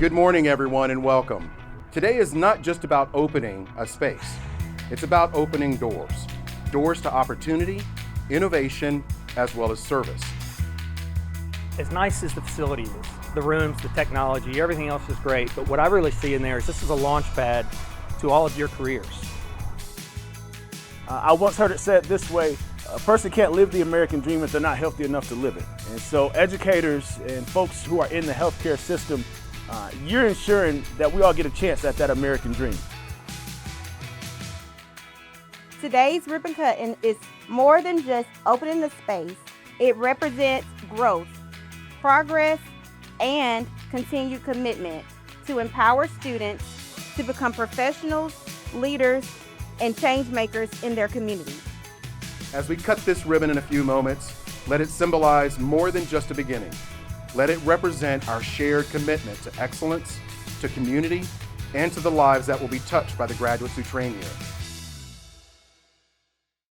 Good morning, everyone, and welcome. Today is not just about opening a space. It's about opening doors. Doors to opportunity, innovation, as well as service. As nice as the facility is, the rooms, the technology, everything else is great, but what I really see in there is this is a launch pad to all of your careers. I once heard it said this way: a person can't live the American dream if they're not healthy enough to live it. And so educators and folks who are in the healthcare system, you're ensuring that we all get a chance at that American dream. Today's ribbon cutting is more than just opening the space. It represents growth, progress, and continued commitment to empower students to become professionals, leaders, and change makers in their community. As we cut this ribbon in a few moments, let it symbolize more than just a beginning. Let it represent our shared commitment to excellence, to community, and to the lives that will be touched by the graduates who train here.